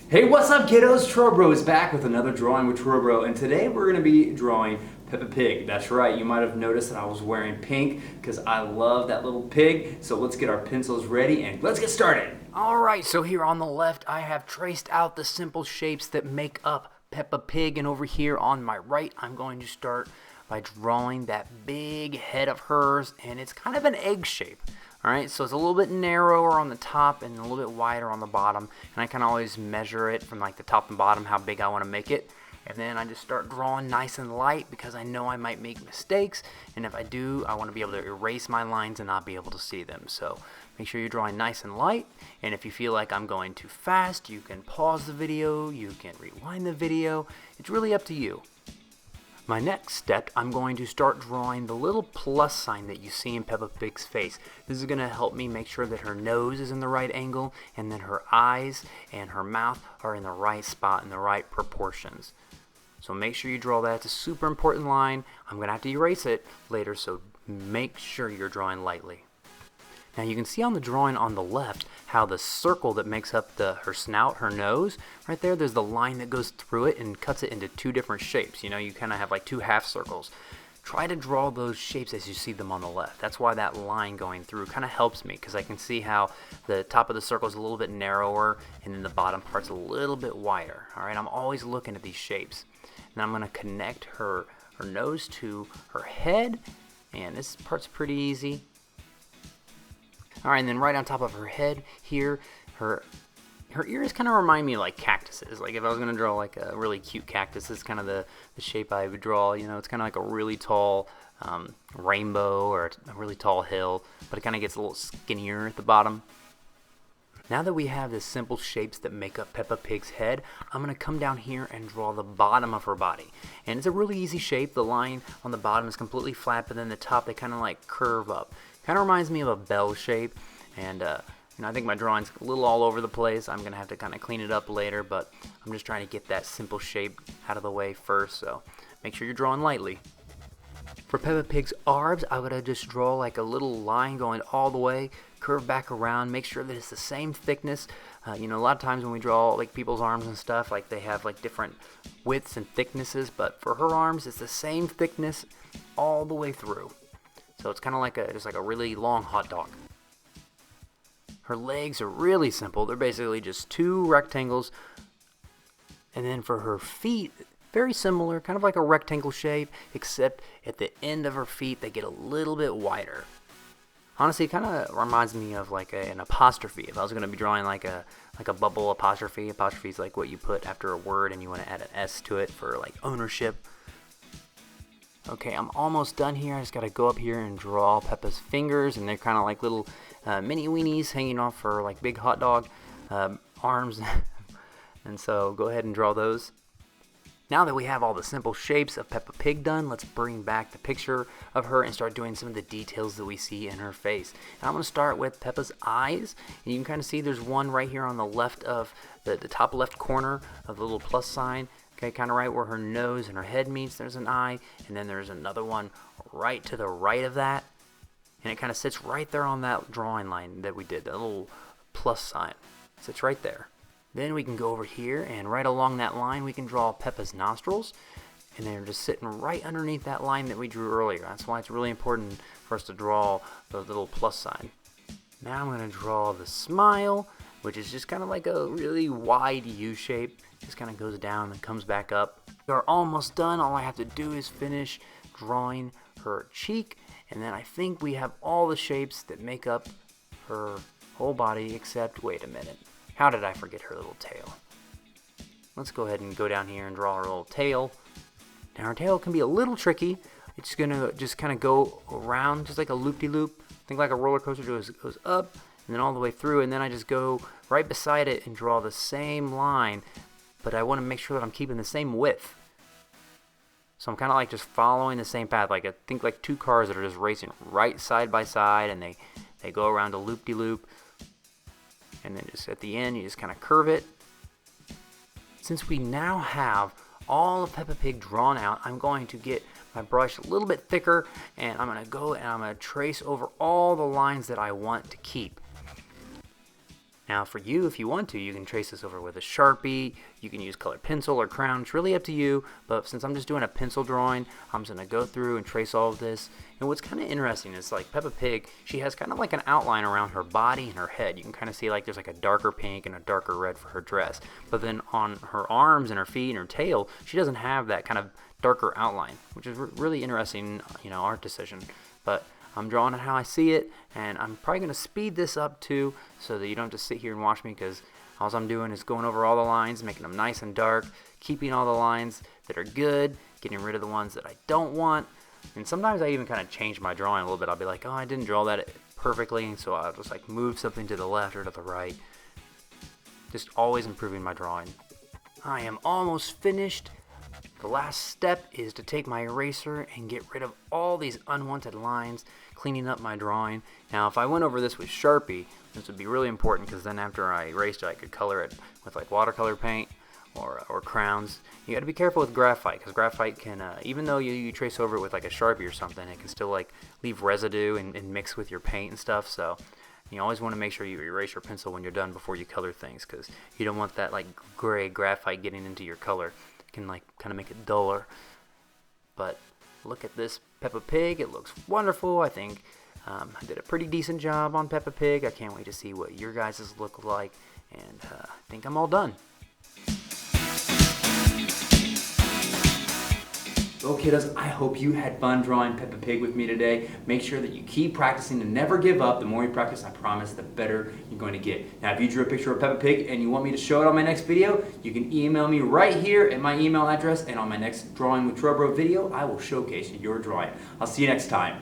Hey, what's up, kiddos? Trowbro is back with another drawing with Trowbro, and today we're going to be drawing Peppa Pig. That's right, you might have noticed that I was wearing pink because I love that little pig. So let's get our pencils ready and let's get started. Alright, so here on the left I have traced out the simple shapes that make up Peppa Pig, and over here on my right I'm going to start by drawing that big head of hers, and it's kind of an egg shape. Alright, so it's a little bit narrower on the top and a little bit wider on the bottom, and I can always measure it from like the top and bottom how big I want to make it. And then I just start drawing nice and light because I know I might make mistakes, and if I do, I want to be able to erase my lines and not be able to see them. So make sure you're drawing nice and light, and if you feel like I'm going too fast, you can pause the video, you can rewind the video. It's really up to you. My next step, I'm going to start drawing the little plus sign that you see in Peppa Pig's face. This is going to help me make sure that her nose is in the right angle, and then her eyes and her mouth are in the right spot, in the right proportions. So make sure you draw that. It's a super important line. I'm going to have to erase it later, so make sure you're drawing lightly. Now you can see on the drawing on the left how the circle that makes up her snout, her nose, right there's the line that goes through it and cuts it into two different shapes. You know, you kind of have like two half circles. Try to draw those shapes as you see them on the left. That's why that line going through kind of helps me, because I can see how the top of the circle is a little bit narrower and then the bottom part's a little bit wider. Alright, I'm always looking at these shapes. Now I'm going to connect her nose to her head, and this part's pretty easy. Alright, and then right on top of her head here, her ears kind of remind me of like cactuses. Like if I was going to draw like a really cute cactus, this is kind of the shape I would draw. You know, it's kind of like a really tall rainbow or a really tall hill, but it kind of gets a little skinnier at the bottom. Now that we have the simple shapes that make up Peppa Pig's head, I'm going to come down here and draw the bottom of her body. And it's a really easy shape. The line on the bottom is completely flat, but then the top, they kind of like curve up. Kind of reminds me of a bell shape, and I think my drawing's a little all over the place. I'm going to have to kind of clean it up later, but I'm just trying to get that simple shape out of the way first, so make sure you're drawing lightly. For Peppa Pig's arms, I'm going to just draw like a little line going all the way, curve back around, make sure that it's the same thickness. A lot of times when we draw like people's arms and stuff, like they have like different widths and thicknesses, but for her arms, it's the same thickness all the way through. So it's kind of like just like a really long hot dog. Her legs are really simple. They're basically just two rectangles. And then for her feet, very similar, kind of like a rectangle shape, except at the end of her feet, they get a little bit wider. Honestly, it kind of reminds me of like an apostrophe. If I was going to be drawing like a bubble apostrophe is like what you put after a word and you want to add an S to it for like ownership. Okay, I'm almost done here. I just got to go up here and draw Peppa's fingers, and they're kind of like little mini weenies hanging off her like big hot dog arms. And so go ahead and draw those. Now that we have all the simple shapes of Peppa Pig done, let's bring back the picture of her and start doing some of the details that we see in her face. And I'm going to start with Peppa's eyes, and you can kind of see there's one right here on the left of the top left corner of the little plus sign. Okay, kind of right where her nose and her head meets, there's an eye, and then there's another one right to the right of that, and it kind of sits right there on that drawing line that we did, that little plus sign. It sits right there. Then we can go over here, and right along that line we can draw Peppa's nostrils, and they're just sitting right underneath that line that we drew earlier. That's why it's really important for us to draw the little plus sign. Now I'm going to draw the smile, which is just kind of like a really wide U shape. Just kind of goes down and comes back up. We're almost done. All I have to do is finish drawing her cheek, and then I think we have all the shapes that make up her whole body, except, wait a minute, how did I forget her little tail? Let's go ahead and go down here and draw her little tail. Now her tail can be a little tricky. It's gonna just kind of go around, just like a loop-de-loop. Think like a roller coaster goes up and then all the way through, and then I just go right beside it and draw the same line, but I want to make sure that I'm keeping the same width. So I'm kind of like just following the same path. Like I think like two cars that are just racing right side by side, and they go around a loop-de-loop, and then just at the end you just kind of curve it. Since we now have all of Peppa Pig drawn out, I'm going to get my brush a little bit thicker, and I'm going to go and I'm going to trace over all the lines that I want to keep. Now for you, if you want to, you can trace this over with a Sharpie, you can use colored pencil or crayon, it's really up to you, but since I'm just doing a pencil drawing, I'm just going to go through and trace all of this. And what's kind of interesting is like Peppa Pig, she has kind of like an outline around her body and her head. You can kind of see like there's like a darker pink and a darker red for her dress, but then on her arms and her feet and her tail, she doesn't have that kind of darker outline, which is really interesting, art decision. But I'm drawing it how I see it, and I'm probably going to speed this up too so that you don't have to sit here and watch me, because all I'm doing is going over all the lines, making them nice and dark, keeping all the lines that are good, getting rid of the ones that I don't want. And sometimes I even kind of change my drawing a little bit. I'll be like, oh, I didn't draw that perfectly, so I'll just like move something to the left or to the right. Just always improving my drawing. I am almost finished. The last step is to take my eraser and get rid of all these unwanted lines, cleaning up my drawing. Now if I went over this with Sharpie, this would be really important, because then after I erased it I could color it with like watercolor paint or crayons. You got to be careful with graphite, because graphite can, even though you trace over it with like a Sharpie or something, it can still like leave residue and mix with your paint and stuff. So you always want to make sure you erase your pencil when you're done before you color things, because you don't want that like gray graphite getting into your color. Can like kind of make it duller. But look at this Peppa Pig, it looks wonderful. I think I did a pretty decent job on Peppa Pig. I can't wait to see what your guys' look like, and I think I'm all done. Well, kiddos, I hope you had fun drawing Peppa Pig with me today. Make sure that you keep practicing and never give up. The more you practice, I promise, the better you're going to get. Now, if you drew a picture of Peppa Pig and you want me to show it on my next video, you can email me right here at my email address, and on my next Drawing with Trowbro video, I will showcase your drawing. I'll see you next time.